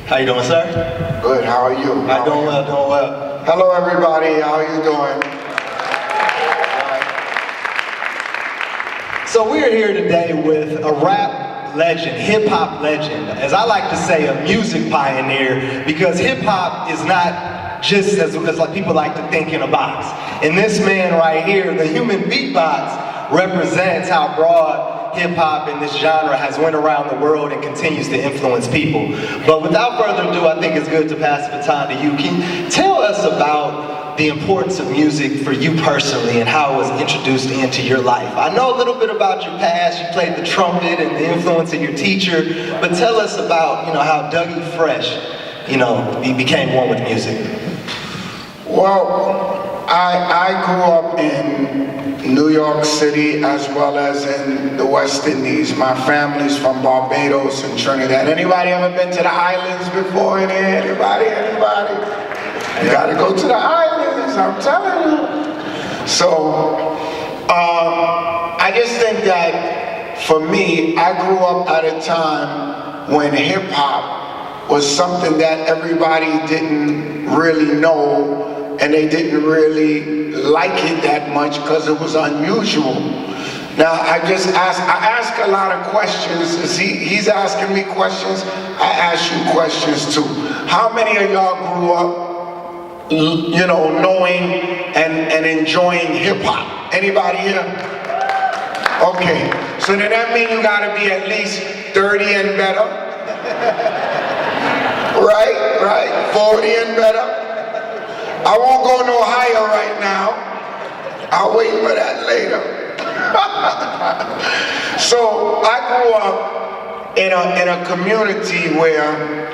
How you doing, sir? Good, how are you? I'm doing well, doing well. Hello everybody, how are you doing? So we're here today with a rap legend, hip-hop legend, as I like to say, a music pioneer, because hip-hop is not just as like people like to think in a box. And this man right here, the human beatbox, represents how broad hip-hop in this genre has went around the world and continues to influence people. But without further ado, I think it's good to pass the baton to you. Can you tell us about the importance of music for you personally and how it was introduced into your life? I know a little bit about your past. You played the trumpet and the influence of your teacher, but tell us about, how Dougie Fresh, he became one with music. Well, I grew up in New York City as well as in the West Indies. My family's from Barbados and Trinidad. Anybody ever been to the islands before in here? Anybody? You gotta go to the islands, I'm telling you. So, I just think that for me, I grew up at a time when hip hop was something that everybody didn't really know, and they didn't really like it that much because it was unusual. Now I ask a lot of questions. He's asking me questions, I ask you questions too. How many of y'all grew up, knowing and enjoying hip hop? Anybody here? Okay, so then that means you gotta be at least 30 and better. Right, 40 and better. I won't go no higher right now. I'll wait for that later. So I grew up in a community where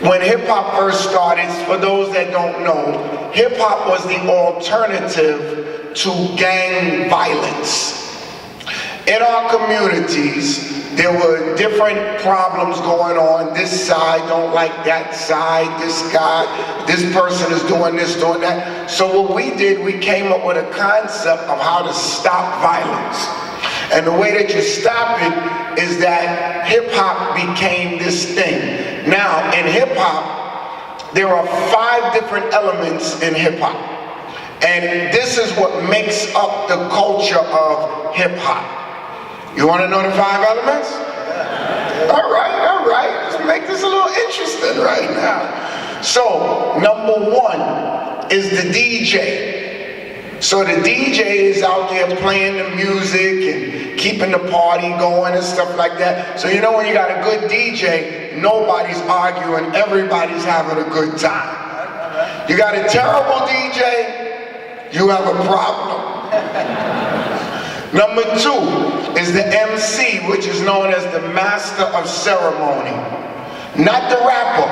when hip hop first started, for those that don't know, hip hop was the alternative to gang violence. In our communities, there were different problems going on. This side don't like that side, this person is doing this, doing that. So what we did, we came up with a concept of how to stop violence. And the way that you stop it is that hip hop became this thing. Now, in hip hop, there are 5 different elements in hip hop. And this is what makes up the culture of hip hop. You want to know the 5 elements? All right. Let's make this a little interesting right now. So, number 1 is the DJ. So the DJ is out there playing the music and keeping the party going and stuff like that. So when you got a good DJ, nobody's arguing, everybody's having a good time. You got a terrible DJ, you have a problem. Number 2 is the MC, which is known as the master of ceremony, not the rapper.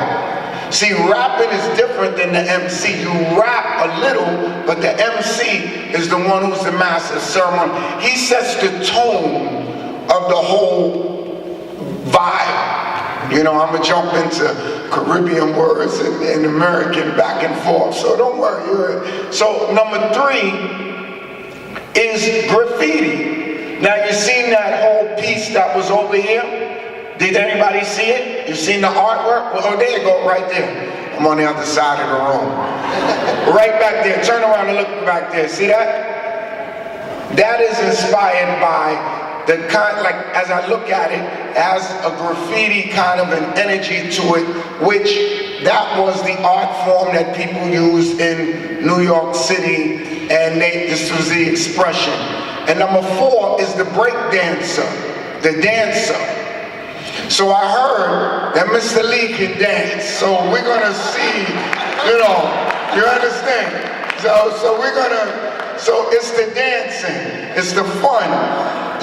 See, rapping is different than the MC. You rap a little, but the MC is the one who's the master of ceremony. He sets the tone of the whole vibe. I'm gonna jump into Caribbean words and American back and forth, so don't worry. So number 3 is graffiti. Now you seen that whole piece that was over here? Did anybody see it? You seen the artwork? Oh, there you go, right there. I'm on the other side of the room. Right back there, turn around and look back there, see that? That is inspired by the kind, like as I look at it, as a graffiti kind of an energy to it, which that was the art form that people used in New York City, and this was the expression. And number 4 is the break dancer, the dancer. So I heard that Mr. Lee can dance, so we're gonna see, you understand? So it's the dancing, it's the fun,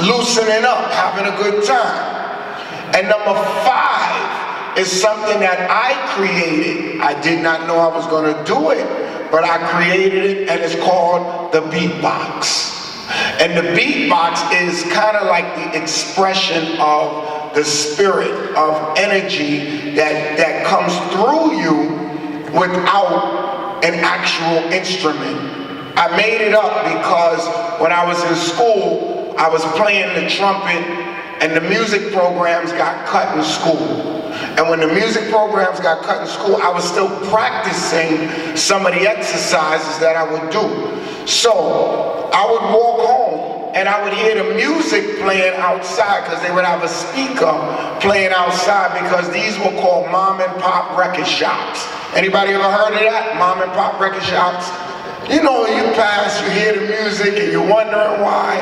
loosening up, having a good time. And number 5 is something that I created. I did not know I was gonna do it, but I created it, and it's called the beatbox. And the beatbox is kind of like the expression of the spirit of energy that comes through you without an actual instrument. I made it up because when I was in school, I was playing the trumpet, and the music programs got cut in school. And when the music programs got cut in school, I was still practicing some of the exercises that I would do. So I would walk home and I would hear the music playing outside, because they would have a speaker playing outside, because these were called mom and pop record shops. Anybody ever heard of that? Mom and pop record shops? You know, you pass, you hear the music, and you're wondering why.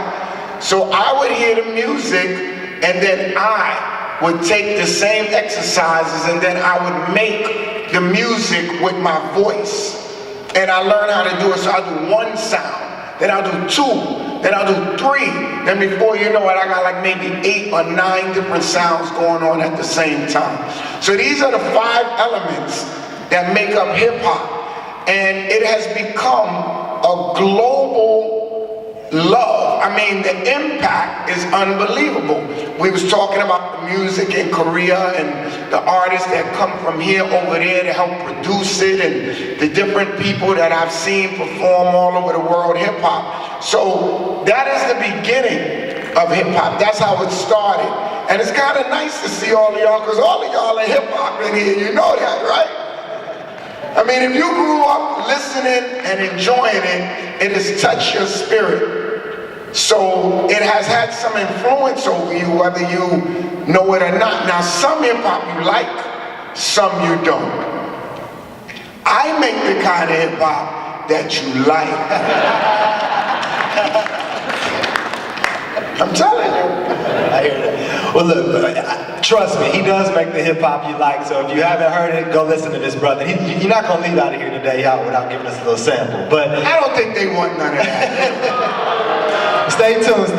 So I would hear the music, and then I would take the same exercises, and then I would make the music with my voice. And I learned how to do it. So I'll do one sound, then I'll do two, then I'll do three. Then before you know it, I got like maybe 8 or 9 different sounds going on at the same time. So these are the 5 elements that make up hip hop. And it has become a global love. I mean, the impact is unbelievable. We was talking about the music in Korea and the artists that come from here over there to help produce it, and the different people that I've seen perform all over the world, hip hop. So that is the beginning of hip hop. That's how it started. And it's kind of nice to see all of y'all, because all of y'all are hip hop in here, you know that, right? I mean, if you grew up listening and enjoying it, it has touched your spirit. So it has had some influence over you, whether you know it or not. Now, some hip hop you like, some you don't. I make the kind of hip hop that you like. I'm telling you. I hear that. Well, look, trust me, he does make the hip hop you like. So if you haven't heard it, go listen to this brother. You're not gonna leave out of here today without giving us a little sample. But I don't think they want none of that. Stay tuned.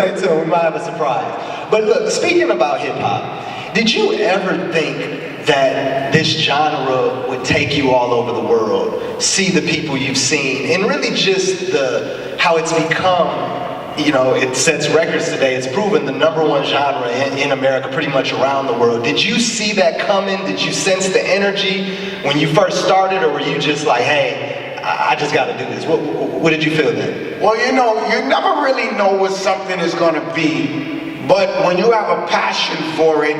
We might have a surprise. But look, speaking about hip hop, did you ever think that this genre would take you all over the world, see the people you've seen, and really just how it's become? You know, it sets records today. It's proven the #1 genre in America, pretty much around the world. Did you see that coming? Did you sense the energy when you first started, or were you just like, hey, I just got to do this? What did you feel then? Well, you know, you never really know what something is going to be, but when you have a passion for it,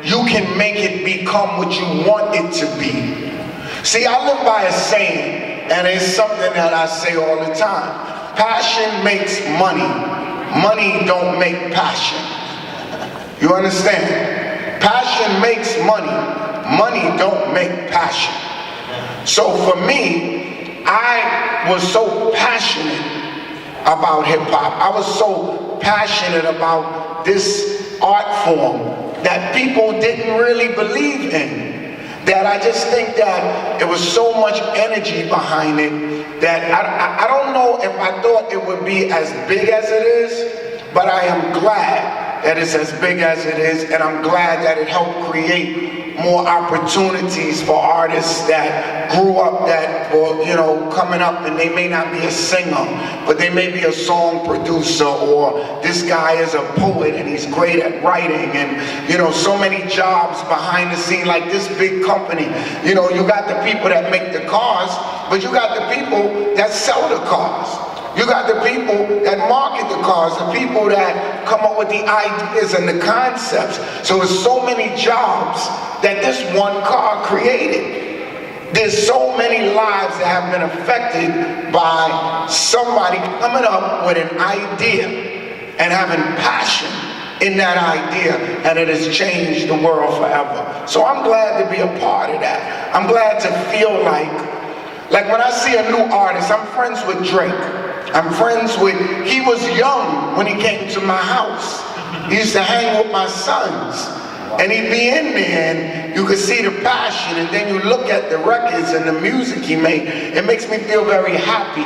you can make it become what you want it to be. See, I live by a saying, and it's something that I say all the time. Passion makes money. Money don't make passion. You understand? Passion makes money. Money don't make passion. So for me, I was so passionate about hip hop. I was so passionate about this art form that people didn't really believe in. That I just think that there was so much energy behind it that I don't know if I thought it would be as big as it is, but I am glad that it's as big as it is, and I'm glad that it helped create more opportunities for artists that grew up, that were, you know, coming up, and they may not be a singer, but they may be a song producer, or this guy is a poet and he's great at writing, and, you know, so many jobs behind the scene, like this big company. You know, you got the people that make the cars, but you got the people that sell the cars. You got the people that market the cars, the people that come up with the ideas and the concepts. So there's so many jobs that this one car created. There's so many lives that have been affected by somebody coming up with an idea and having passion in that idea, and it has changed the world forever. So I'm glad to be a part of that. I'm glad to feel like when I see a new artist, I'm friends with Drake. I'm friends with, he was young when he came to my house. He used to hang with my sons. And he'd be in there and you could see the passion, and then you look at the records and the music he made. It makes me feel very happy